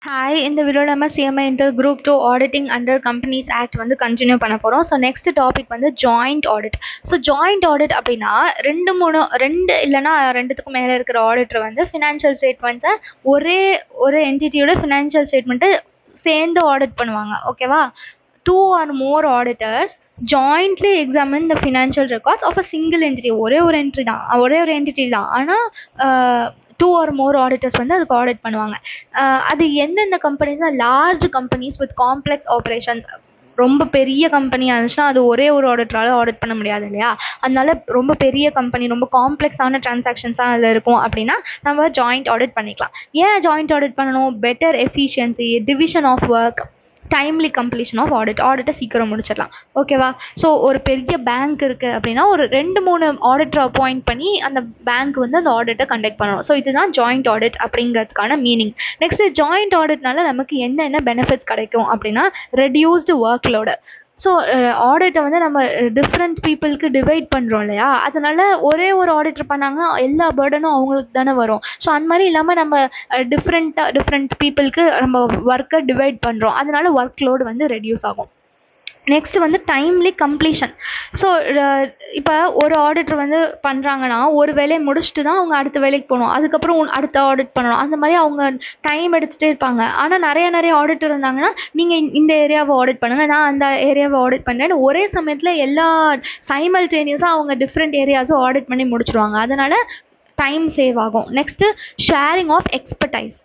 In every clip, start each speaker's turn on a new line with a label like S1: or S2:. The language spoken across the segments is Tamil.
S1: ஹாய், இந்த வீடியோவில் நம்ம CMI inter group 2 auditing under companies act வந்து கண்டினியூ பண்ண போகிறோம். ஸோ நெக்ஸ்ட் டாபிக் வந்து joint audit. So joint audit அப்படின்னா ரெண்டு இல்லைனா ரெண்டுத்துக்கும் மேலே இருக்கிற ஆடிட்டர் வந்து ஃபினான்ஷியல் ஸ்டேட்மெண்ட்டை ஒரு என்டிட்டியோட ஃபினான்ஷியல் ஸ்டேட்மெண்ட்டை சேர்ந்து ஆடிட் பண்ணுவாங்க. ஓகேவா? 2 or more auditors jointly examine the financial records of a single entity. ஒரே ஒரு என்டிட்டி தான். ஆனால் 2 or more auditors வந்து அதுக்கு ஆடிட் பண்ணுவாங்க. அது எந்தெந்த கம்பெனிஸ்னா large companies with complex operations. ரொம்ப பெரிய கம்பெனியாக இருந்துச்சுன்னா அது ஒரே ஒரு ஆடிட்டரால் ஆடிட் பண்ண முடியாது இல்லையா? அதனால ரொம்ப பெரிய கம்பெனி, ரொம்ப காம்ப்ளெக்ஸான டிரான்சாக்ஷன்ஸாக அதில் இருக்கும் அப்படின்னா நம்ம ஜாயிண்ட் ஆடிட் பண்ணிக்கலாம். ஏன் ஜாயிண்ட் ஆடிட் பண்ணணும்? Better efficiency, division of work, timely completion of ஆடிட்டை சீக்கிரம் முடிச்சிடலாம். ஓகேவா? ஸோ ஒரு பெரிய பேங்க் இருக்குது அப்படின்னா ஒரு 2-3 ஆடிட்டர் அப்பாயிண்ட் பண்ணி அந்த பேங்க் வந்து அந்த ஆடிட்டை கண்டக்ட் பண்ணணும். ஸோ இதுதான் ஜாயிண்ட் ஆடிட் அப்படிங்கிறதுக்கான மீனிங். நெக்ஸ்ட், ஜாயிண்ட் ஆடிட்னால நமக்கு என்னென்ன பெனிஃபிட் கிடைக்கும் அப்படின்னா ரெடியூஸ்டு ஒர்க் லோடு. ஸோ ஆடிட்டை வந்து நம்ம டிஃப்ரெண்ட் பீப்புளுக்கு டிவைட் பண்ணுறோம் இல்லையா? அதனால ஒரே ஒரு ஆடிட்டர் பண்ணாங்கன்னா எல்லா பேர்டனும் அவங்களுக்கு தானே வரும். ஸோ அந்த மாதிரி இல்லாமல் நம்ம டிஃப்ரெண்ட் பீப்புளுக்கு நம்ம ஒர்க்கை டிவைட் பண்ணுறோம். அதனால ஒர்க் லோடு வந்து ரெடியூஸ் ஆகும். நெக்ஸ்ட் வந்து டைம்லி கம்ப்ளீஷன். ஸோ இப்போ ஒரு ஆடிட்டர் வந்து பண்ணுறாங்கன்னா ஒரு வேலையை முடிச்சுட்டு தான் அவங்க அடுத்த வேலைக்கு போகணும், அதுக்கப்புறம் அடுத்த ஆடிட் பண்ணணும். அந்த மாதிரி அவங்க டைம் எடுத்துகிட்டே இருப்பாங்க. ஆனால் நிறைய ஆடிட்டர் இருந்தாங்கன்னா நீங்கள் இந்த ஏரியாவை ஆடிட் பண்ணுங்கள், நான் அந்த ஏரியாவை ஆடிட் பண்ணுறேன்னு ஒரே சமயத்தில் எல்லா சைமல்டேனியஸாக அவங்க டிஃப்ரெண்ட் ஏரியாஸும் ஆடிட் பண்ணி முடிச்சிடுவாங்க. அதனால் டைம் சேவ் ஆகும். Next sharing of expertise.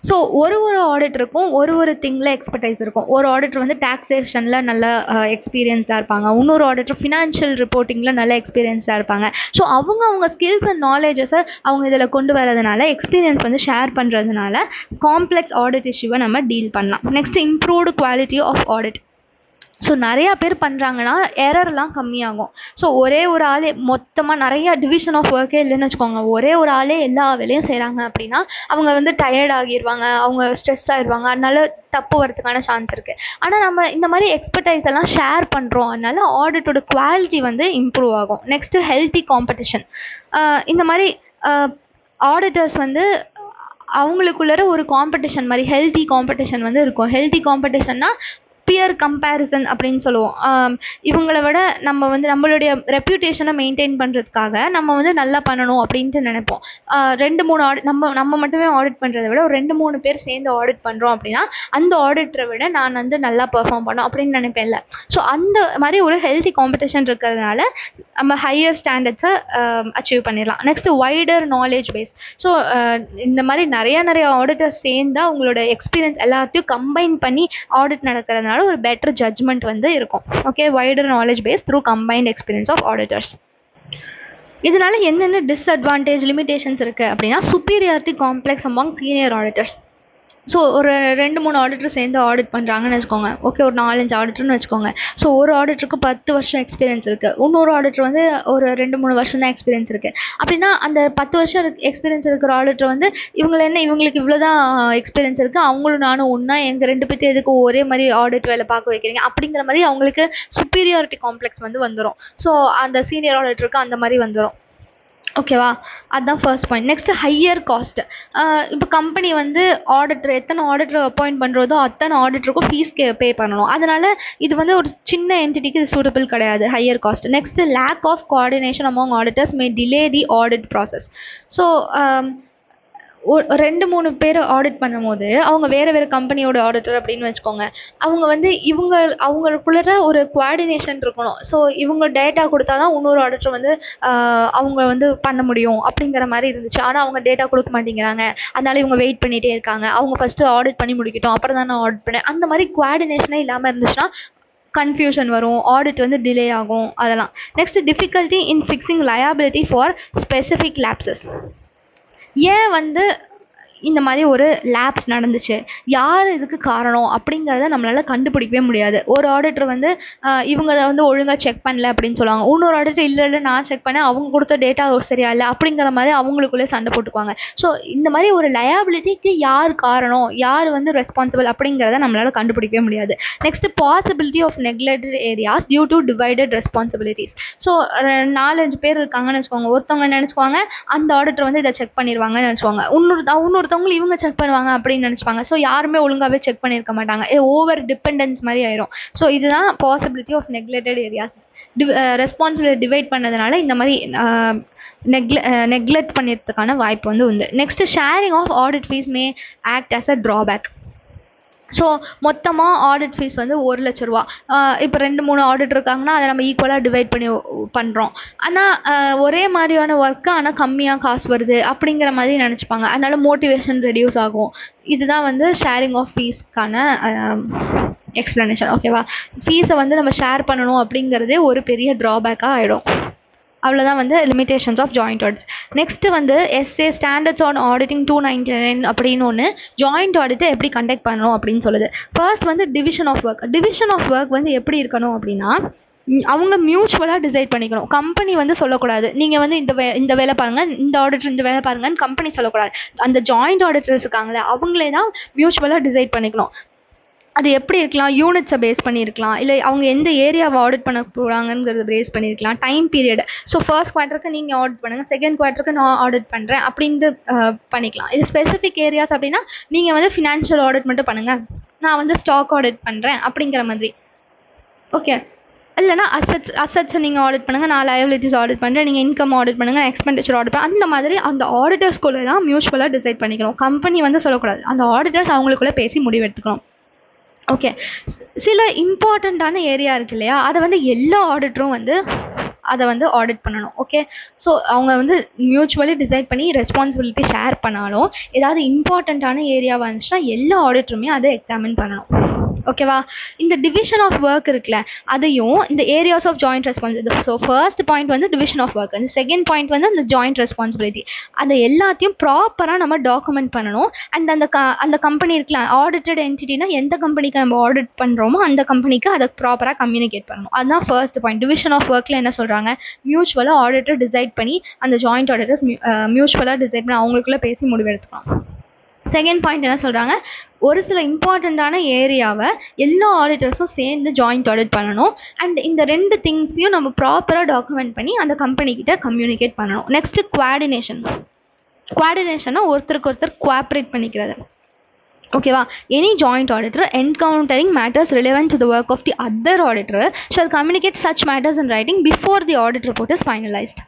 S1: So ஒரு ஆடிட்டருக்கும் ஒரு திங்கில் எக்ஸ்பர்டைஸ் இருக்கும். ஒரு ஆடிட்டர் வந்து டாக்ஸேஷனில் நல்ல எக்ஸ்பீரியன்ஸாக இருப்பாங்க, இன்னொரு ஆடிட்டர் ஃபினான்ஷியல் ரிப்போர்ட்டிங்கில் நல்ல எக்ஸ்பீரியன்ஸாக இருப்பாங்க. ஸோ அவங்க ஸ்கில்ஸ் அண்ட் நாலேஜஸை அவங்க இதில் கொண்டு வரதுனால, எக்ஸ்பீரியன்ஸ் வந்து ஷேர் பண்ணுறதுனால காம்ப்ளெக்ஸ் ஆடிட் இஷ்யூவை நம்ம டீல் பண்ணலாம். Next, improved quality of audit. So நிறையா பேர் பண்ணுறாங்கன்னா எரர்லாம் கம்மியாகும். ஸோ ஒரே ஒரு ஆளே மொத்தமாக நிறையா டிவிஷன் ஆஃப் ஒர்க்கே இல்லைன்னு வச்சுக்கோங்க, ஒரே ஒரு ஆளே எல்லா வேலையும் செய்கிறாங்க அப்படின்னா அவங்க வந்து டயர்ட் ஆகிடுவாங்க, அவங்க ஸ்ட்ரெஸ் ஆகிடுவாங்க. அதனால தப்பு வரதுக்கான சான்ஸ் இருக்குது. ஆனால் நம்ம இந்த மாதிரி எக்ஸ்பர்டைஸ் எல்லாம் ஷேர் பண்ணுறோம், அதனால ஆடிட்டோட குவாலிட்டி வந்து இம்ப்ரூவ் ஆகும். Next healthy competition. இந்த மாதிரி ஆடிட்டர்ஸ் வந்து அவங்களுக்குள்ளார ஒரு காம்படிஷன் மாதிரி ஹெல்த்தி காம்படிஷன் வந்து இருக்கும். ஹெல்த்தி காம்படிஷன்னா பியர் கம்பேரிசன் அப்படின்னு சொல்லுவோம். இவங்களை விட நம்ம வந்து நம்மளுடைய ரெப்யூட்டேஷனை மெயின்டைன் பண்ணுறதுக்காக நம்ம வந்து நல்லா பண்ணணும் அப்படின்ட்டு நினைப்போம். 2-3 ஆடிட் நம்ம மட்டுமே ஆடிட் பண்ணுறதை விட ஒரு 2-3 பேர் சேர்ந்து ஆடிட் பண்ணுறோம் அப்படின்னா அந்த ஆடிட்டரை விட நான் வந்து நல்லா பெர்ஃபார்ம் பண்ணோம் அப்படின்னு நினைப்பேன்ல. ஸோ அந்த மாதிரி ஒரு ஹெல்த்தி காம்படிஷன் இருக்கிறதுனால நம்ம ஹையர் ஸ்டாண்டர்ட்ஸை அச்சீவ் பண்ணிடலாம். Next wider knowledge base. So இந்த மாதிரி நிறைய ஆடிட்டர்ஸ் சேர்ந்து அவங்களோட எக்ஸ்பீரியன்ஸ் எல்லாத்தையும் கம்பைன் பண்ணி ஆடிட் நடக்கிறதுனால ஒரு பெட்டர் ஜட்ஜ்மெண்ட் வந்து இருக்கும். Okay, wider knowledge base through combined experience of auditors. இதனால என்னென்ன டிஸ்அட்வான்டேஜ், லிமிடேஷன்ஸ் இருக்குது அப்படின்னா superiority complex among senior auditors. So ஒரு 2-3 ஆடிட்டர் சேர்ந்து ஆடிட் பண்ணுறாங்கன்னு வச்சுக்கோங்க. ஓகே, ஒரு 4-5 ஆடிட்டர்னு வச்சுக்கோங்க. ஸோ ஒரு ஆடிட்டருக்கு 10 வருஷம் எக்ஸ்பீரியன்ஸ் இருக்குது, இன்னொரு ஆடிட்டர் வந்து ஒரு 2-3 வருஷம் தான் எக்ஸ்பீரியன்ஸ் இருக்குது. அப்படின்னா அந்த 10 வருஷம் எக்ஸ்பீரியன்ஸ் இருக்கிற ஆடிட்டர் வந்து இவங்களுக்கு இவ்வளோ தான் எக்ஸ்பீரியன்ஸ் இருக்குது, அவங்களும் நானும் ஒன்றா, எங்கள் 2 பேர்த்து எதுக்கு ஒரே மாதிரி ஆடிட் வேலை பார்க்க வைக்கிறீங்க அப்படிங்கிற மாதிரி அவங்களுக்கு சுப்பீரியாரிட்டி காம்ப்ளெக்ஸ் வந்து வந்துடும். ஸோ அந்த சீனியர் ஆடிட்டருக்கு அந்த மாதிரி வந்துடும். ஓகேவா? அதுதான் first point. Next higher cost. இப்போ கம்பெனி வந்து எத்தனை ஆடிட்டர் அப்பாயிண்ட் பண்ணுறதோ அத்தனை ஆடிட்டருக்கும் ஃபீஸ் பே பண்ணணும். அதனால் இது வந்து ஒரு சின்ன என்டிட்டிக்கு இது சூட்டபிள் கிடையாது, higher cost. Next lack of coordination among auditors may delay the audit process. So 2-3 பேர் ஆடிட் பண்ணும்போது அவங்க வேறு கம்பெனியோட ஆடிட்டர் அப்படின்னு வச்சுக்கோங்க. அவங்க வந்து அவங்களுக்குள்ள ஒரு கோஆர்டினேஷன் இருக்கணும். ஸோ இவங்க டேட்டா கொடுத்தா தான் இன்னொரு ஆடிட்டர் வந்து அவங்க வந்து பண்ண முடியும் அப்படிங்கிற மாதிரி இருந்துச்சு. ஆனால் அவங்க டேட்டா கொடுக்க மாட்டேங்கிறாங்க, அதனால இவங்க வெயிட் பண்ணிகிட்டே இருக்காங்க. அவங்க ஃபஸ்ட்டு ஆடிட் பண்ணி முடிக்கட்டும், அப்புறம் தான் நான் ஆடிட் பண்ணேன். அந்த மாதிரி கோஆர்டினேஷனே இல்லாமல் இருந்துச்சுன்னா கன்ஃபியூஷன் வரும், ஆடிட் வந்து டிலே ஆகும். அதெல்லாம். Next, difficulty in fixing liability for specific lapses. ஏன் வந்து இந்த மாதிரி ஒரு லேப்ஸ் நடந்துச்சு, யார் இதுக்கு காரணம் அப்படிங்கிறத நம்மளால் கண்டுபிடிக்கவே முடியாது. ஒரு ஆடிட்டர் வந்து இவங்க வந்து ஒழுங்காக செக் பண்ணல அப்படின்னு சொல்லுவாங்க, இன்னொரு ஆடிட்டர் இல்லை நான் செக் பண்ணேன், அவங்க கொடுத்த டேட்டா சரியா இல்லை அப்படிங்கிற மாதிரி அவங்களுக்குள்ளே சண்டை போட்டுக்குவாங்க. ஸோ இந்த மாதிரி ஒரு லயபிலிட்டிக்கு யார் காரணம், யார் வந்து ரெஸ்பான்சிபிள் அப்படிங்கிறத நம்மளால் கண்டுபிடிக்கவே முடியாது. Next, possibility of neglected areas due to divided responsibilities. So 4-5 பேர் இருக்காங்கன்னு வச்சுக்கோங்க. ஒருத்தவங்க நினச்சிக்குவாங்க அந்த ஆடிட்டர் வந்து இதை செக் பண்ணிடுவாங்கன்னு நினச்சிக்குவாங்க, இன்னொருத்தவங்க மற்றவங்களும் இவங்க செக் பண்ணுவாங்க அப்படின்னு நினச்சிப்பாங்க. ஸோ யாருமே ஒழுங்காகவே செக் பண்ணியிருக்க மாட்டாங்க. ஓவர் டிபெண்டன்ஸ் மாதிரி ஆயிரும். ஸோ இதுதான் possibility of neglected areas. Responsibility divide பண்ணதுனால இந்த மாதிரி நெக்லெக்ட் பண்ணிறதுக்கான வாய்ப்பு வந்து உண்டு. Next sharing of audit fees may act as a drawback. So மொத்தமாக ஆடிட் ஃபீஸ் வந்து 1,00,000 ரூபா. இப்போ 2-3 ஆடிட் இருக்காங்கன்னா அதை நம்ம ஈக்குவலாக டிவைட் பண்ணி பண்ணுறோம். ஆனால் ஒரே மாதிரியான ஒர்க்கு ஆனால் கம்மியாக காசு வருது அப்படிங்கிற மாதிரி நினச்சிப்பாங்க. அதனால மோட்டிவேஷன் ரெடியூஸ் ஆகும். இதுதான் வந்து ஷேரிங் ஆஃப் ஃபீஸ்க்கான எக்ஸ்ப்ளனேஷன். ஓகேவா? ஃபீஸை வந்து நம்ம ஷேர் பண்ணணும் அப்படிங்கிறதே ஒரு பெரிய ட்ராபேக்காக ஆகிடும். அவ்வளோதான் வந்து limitations of joint audit. Next வந்து எஸ்ஏ ஸ்டாண்டர்ட்ஸ் ஆன் ஆடிட்டிங் 299 அப்படின்னு ஒன்று ஜாயிண்ட் ஆடிட்டை எப்படி கண்டக்ட் பண்ணணும் அப்படின்னு சொல்லுது. ஃபர்ஸ்ட் வந்து division of work. Division of work வந்து எப்படி இருக்கணும் அப்படின்னா அவங்க மியூச்சுவலாக டிசைட் பண்ணிக்கணும். கம்பெனி வந்து சொல்லக்கூடாது நீங்கள் வந்து இந்த வேலை பாருங்கள், இந்த ஆடிட்டர் இந்த வேலை பாருங்கன்னு கம்பெனி சொல்லக்கூடாது. அந்த ஜாயிண்ட் ஆடிட்டர்ஸ் இருக்காங்களே அவங்களே தான் மியூச்சுவலாக டிசைட் பண்ணிக்கணும். அது எப்படி இருக்கலாம்? யூனிட்ஸை பேஸ் பண்ணியிருக்கலாம், இல்லை அவங்க எந்த ஏரியாவை ஆடிட் பண்ண போகிறாங்கங்கிறத பேஸ் பண்ணியிருக்கலாம். Time period. ஸோ ஃபர்ஸ்ட் குவார்ட்டருக்கு நீங்கள் ஆடிட் பண்ணுங்கள், செகண்ட் குவார்ட்டருக்கு நான் ஆடிட் பண்ணுறேன் அப்படின்ட்டு பண்ணிக்கலாம். இது ஸ்பெசிஃபிக் ஏரியாஸ் அப்படின்னா நீங்கள் வந்து ஃபினான்ஷியல் ஆடிட் மட்டும் பண்ணுங்கள், நான் வந்து ஸ்டாக் ஆடிட் பண்ணுறேன் அப்படிங்கிற மாதிரி. ஓகே. இல்லைனா அசட்ஸை நீங்கள் ஆடிட் பண்ணுங்கள், நான் லயபிலிட்டிஸ் ஆடிட் பண்ணுறேன், நீங்கள் இன்கம் ஆடிட் பண்ணுங்கள், எக்ஸ்பெண்டிச்சர் ஆடிட் பண்ணுங்கள். அந்த மாதிரி அந்த ஆடிட்டர்ஸ்குள்ளே தான் மியூச்சுவலாக டிசைட் பண்ணிக்கணும். கம்பெனி வந்து சொல்லக்கூடாது. அந்த ஆடிட்டர்ஸ் அவங்களுக்குள்ளே பேசி முடிவெடுத்துக்கணும். ஓகே. சில இம்பார்ட்டண்ட்டான ஏரியா இருக்கு இல்லையா, அதை வந்து எல்லா ஆடிட்டரும் வந்து அதை வந்து ஆடிட் பண்ணணும். ஓகே. ஸோ அவங்க வந்து மியூச்சுவலி டிசைட் பண்ணி ரெஸ்பான்சிபிலிட்டி ஷேர் பண்ணாலும் ஏதாவது இம்பார்ட்டண்ட்டான ஏரியாவாக இருந்துச்சுன்னா எல்லா ஆடிட்டருமே அதை எக்ஸாமின் பண்ணணும். ஓகேவா? இந்த டிவிஷன் ஆஃப் ஒர்க் இருக்குல்ல, அதையும் இந்த areas of joint responsibility. So first point வந்து டிவிஷன் ஆஃப் ஒர்க், அந்த செகண்ட் பாயிண்ட் வந்து அந்த ஜாயிண்ட் ரெஸ்பான்சிபிலிட்டி. அதை எல்லாத்தையும் ப்ராப்பராக நம்ம டாக்குமெண்ட் பண்ணணும். அண்ட் அந்த கம்பெனி இருக்குல்ல, ஆடிட்டட் என்டிட்டினா எந்த கம்பெனிக்கு நம்ம ஆடிட் பண்ணுறோமோ அந்த கம்பெனிக்கு அதை ப்ராப்பராக கம்யூனிகேட் பண்ணணும். அதுதான் ஃபர்ஸ்ட் பாயிண்ட். டிவிஷன் ஆஃப் ஒர்க்கில் என்ன சொல்கிறாங்க, மியூச்சுவலாக ஆடிட்டர் டிசைட் பண்ணி அந்த ஜாயிண்ட் ஆடிட்டர்ஸ் மியூச்சுவலாக டிசைட் பண்ணி அவங்களுக்குள்ளே பேசி முடிவெடுத்துக்கலாம். செகண்ட் பாயிண்ட் என்ன சொல்கிறாங்க, ஒரு சில இம்பார்ட்டண்ட்டான ஏரியாவை எல்லா ஆடிட்டர்ஸும் சேர்ந்து ஜாயிண்ட் ஆடிட் பண்ணணும். அண்ட் இந்த 2 திங்ஸையும் நம்ம ப்ராப்பராக டாக்குமெண்ட் பண்ணி அந்த கம்பெனிக்கிட்ட கம்யூனிகேட் பண்ணணும். Next coordination. குவாடினேஷன்னா ஒருத்தருக்கு ஒருத்தர் கோஆப்ரேட் பண்ணிக்கிறது. ஓகேவா? Any joint auditor encountering matters relevant to the work of the other auditor shall communicate such matters in writing before the audit report is finalised.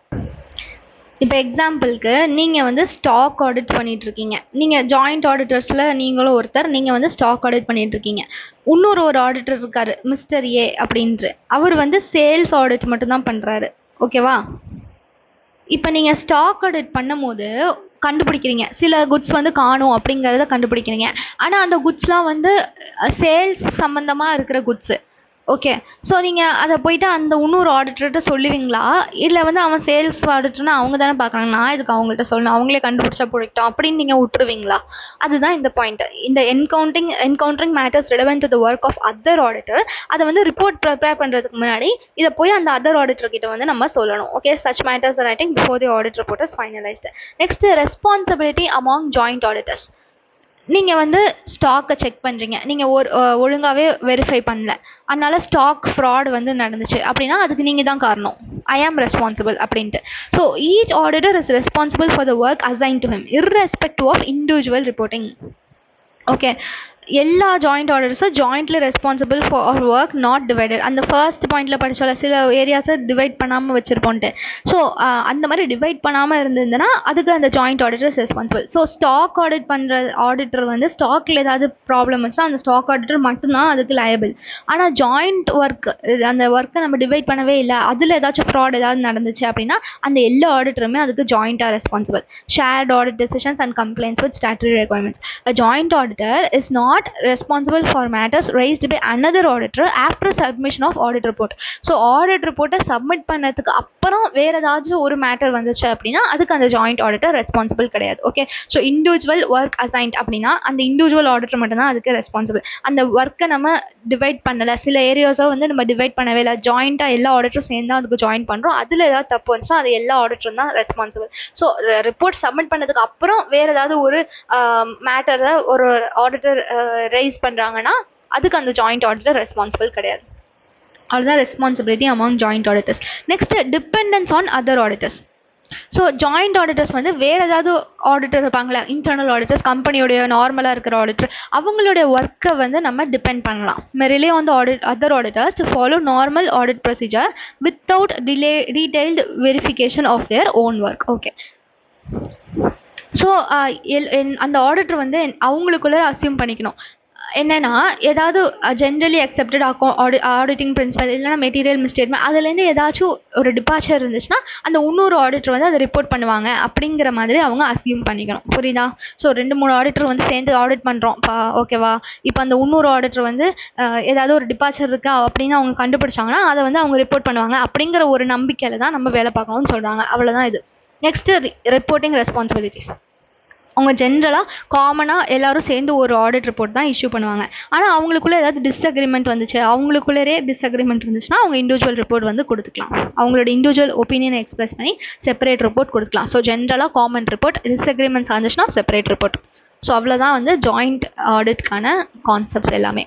S1: இப்போ எக்ஸாம்பிளுக்கு நீங்கள் வந்து ஸ்டாக் ஆடிட் பண்ணிகிட்ருக்கீங்க. நீங்கள் ஜாயிண்ட் ஆடிட்டர்ஸில் நீங்களும் ஒருத்தர், நீங்கள் வந்து ஸ்டாக் ஆடிட் பண்ணிகிட்ருக்கீங்க. ஒரு ஆடிட்டர் இருக்கார், மிஸ்டர் ஏ அப்படின்ட்டு. அவர் வந்து சேல்ஸ் ஆடிட் மட்டும்தான் பண்ணுறாரு. ஓகேவா? இப்போ நீங்கள் ஸ்டாக் ஆடிட் பண்ணும் போது கண்டுபிடிக்கிறீங்க, சில குட்ஸ் வந்து காணும் அப்படிங்கிறத கண்டுபிடிக்கிறீங்க. ஆனால் அந்த குட்ஸ்லாம் வந்து சேல்ஸ் சம்மந்தமாக இருக்கிற குட்ஸு. ஓகே. ஸோ நீங்கள் அதை போய்ட்டு அந்த இன்னொரு ஆடிட்டர்கிட்ட சொல்லுவீங்களா, இல்லை வந்து அவன் சேல்ஸ் ஆடிட்டர்னா அவங்க தானே பார்க்குறாங்க, நான் இதுக்கு அவங்கள்ட்ட சொல்லணும், அவங்களே கண்டுபிடிச்சா போயிட்டோம் அப்படின்னு நீங்கள் விட்டுருவீங்களா? அதுதான் இந்த பாயிண்ட். இந்த encountering matters relevant to the work of other auditor, அதை வந்து ரிப்போர்ட் ப்ரிப்பேர் பண்ணுறதுக்கு முன்னாடி இதை போய் அந்த அதர் ஆடிட்டர் கிட்ட வந்து நம்ம சொல்லணும். Okay. Such matters R writing before the audit report is finalised. Next responsibility among joint auditors. நீங்கள் வந்து ஸ்டாக்கை செக் பண்ணுறீங்க, நீங்கள் ஒழுங்காகவே வெரிஃபை பண்ணல, அதனால் ஸ்டாக் ஃப்ராட் வந்து நடந்துச்சு அப்படின்னா அதுக்கு நீங்கள் தான் காரணம். ஐ ஆம் ரெஸ்பான்சிபிள் அப்படின்ட்டு. So each auditor is responsible for the work assign to him irrespective of individual reporting. Okay. எல்லா ஜாயிண்ட் ஆடிட்டர்ஸும் jointly responsible for work not divided. அந்த ஃபர்ஸ்ட் பாயிண்டில் படித்தால சில ஏரியாஸை டிவைட் பண்ணாமல் வச்சுருப்போன்ட்டு. ஸோ அந்த மாதிரி டிவைட் பண்ணாமல் இருந்ததுன்னா அதுக்கு அந்த joint auditors responsible. So stock audit பண்ணுற ஆடிட்டர் வந்து ஸ்டாக்கில் ஏதாவது ப்ராப்ளம் வச்சுன்னா அந்த ஸ்டாக் ஆடிட்டர் மட்டும்தான் அதுக்கு லயபிள். ஆனால் ஜாயிண்ட் ஒர்க், அந்த ஒர்க்கை நம்ம டிவைட் பண்ணவே இல்லை, அதில் ஏதாச்சும் ஃப்ராட் ஏதாவது நடந்துச்சு அப்படின்னா அந்த எல்லா ஆடிட்டருமே அதுக்கு ஜாயிண்ட்டாக responsible. Shared audit decisions and compliance with statutory requirements. A joint auditor is not responsible for matters raised by another auditor after submission of audit report. So audit report submit பண்ணதுக்கு அப்புறம் வேற ஏதாச்சும் ஒரு மேட்டர் வந்துச்சு அப்படின்னா அதுக்கு அந்த ஜாயிண்ட் ஆடிட்டர் ரெஸ்பான்சிபிள் கிடையாது. Okay. So individual work assigned அப்படின்னா அந்த இண்டிவிஜுவல் ஆடிட்டர் மட்டும்தான் அதுக்கு ரெஸ்பான்சிபிள். அந்த ஒர்க்கை நம்ம டிவைட் பண்ணலை, சில ஏரியாஸை வந்து நம்ம டிவைட் பண்ணவே இல்லை, ஜாயிண்ட்டாக எல்லா ஆடிட்டரும் சேர்ந்து தான் அதுக்கு ஜாயின் பண்ணுறோம், அதில் ஏதாவது தப்பு வந்துச்சுன்னா அது எல்லா ஆடிட்டரும் தான் ரெஸ்பான்சிபிள். ஸோ ரிப்போர்ட் சப்மிட் பண்ணதுக்கு அப்புறம் வேறு ஏதாவது ஒரு மேட்டரை ஒரு ஆடிட்டர் ரைஸ் பண்ணுறாங்கன்னா அதுக்கு அந்த ஜாயிண்ட் ஆடிட்டர் ரெஸ்பான்சிபிள் கிடையாது. அதுதான் responsibility among joint auditors. Next dependence on other auditors. So joint auditors வந்து வேறு ஏதாவது ஆடிட்டர் இருப்பாங்களா, இன்டர்னல் ஆடிட்டர்ஸ், கம்பெனியோடைய நார்மலாக இருக்கிற ஆடிட்டர், அவங்களுடைய ஒர்க்கை வந்து நம்ம டிபெண்ட் பண்ணலாம். Rely on the other auditors to follow normal audit procedure without detailed verification of their own work. Okay. So அந்த ஆடிட்டர் வந்து அவங்களுக்குள்ள அசியூம் பண்ணிக்கணும் என்னென்னா, ஏதாவது ஜென்ரலி அக்செப்டட் ஆடிட்டிங் பிரின்சிபல் இல்லைனா மெட்டீரியல் மிஸ்டேட்மெண்ட் அதுலேருந்து ஏதாச்சும் ஒரு டிபார்ச்சர் இருந்துச்சுன்னா அந்த இன்னொரு ஆடிட்டர் வந்து அதை ரிப்போர்ட் பண்ணுவாங்க அப்படிங்கிற மாதிரி அவங்க அசியூம் பண்ணிக்கணும். புரியுதா? ஸோ 2-3 ஆடிட்டர் வந்து சேர்ந்து ஆடிட் பண்ணுறோம் ஓகேவா? இப்போ அந்த இன்னொரு ஆடிட்டர் வந்து ஏதாவது ஒரு டிபார்ச்சர் இருக்கா அப்படின்னு அவங்க கண்டுபிடிச்சாங்கன்னா அதை வந்து அவங்க ரிப்போர்ட் பண்ணுவாங்க அப்படிங்கிற ஒரு நம்பிக்கையில் தான் நம்ம வேலை பார்க்கணும்னு சொல்கிறாங்க. அவ்வளோதான் இது. Next reporting responsibilities. அவங்க ஜென்ரலாக காமனாக எல்லோரும் சேர்ந்து ஒரு ஆடிட் ரிப்போர்ட் தான் இஷ்யூ பண்ணுவாங்க. ஆனால் அவங்களுக்குள்ளே ஏதாவது டிஸ்அக்ரிமெண்ட் வந்துச்சு, அவங்களுக்குள்ளே டிஸ்அக்ரிமெண்ட் இருந்துச்சுன்னா அவங்க இண்டிவிஜுவல் ரிப்போர்ட் வந்து கொடுத்துக்கலாம். அவங்களோட இண்டிவிஜுவல் ஒப்பீனியனை எக்ஸ்பிரஸ் பண்ணி செப்பரேட் ரிப்போர்ட் கொடுத்துக்கலாம். ஸோ ஜென்ரலாக காமன் ரிப்போர்ட், டிஸ்அக்ரிமெண்ட்ஸ் வந்துச்சுன்னா செப்பரேட் ரிப்போர்ட். ஸோ அவ்வளோதான் வந்து ஜாயிண்ட் ஆடிட்கான கான்செப்ட்ஸ் எல்லாமே.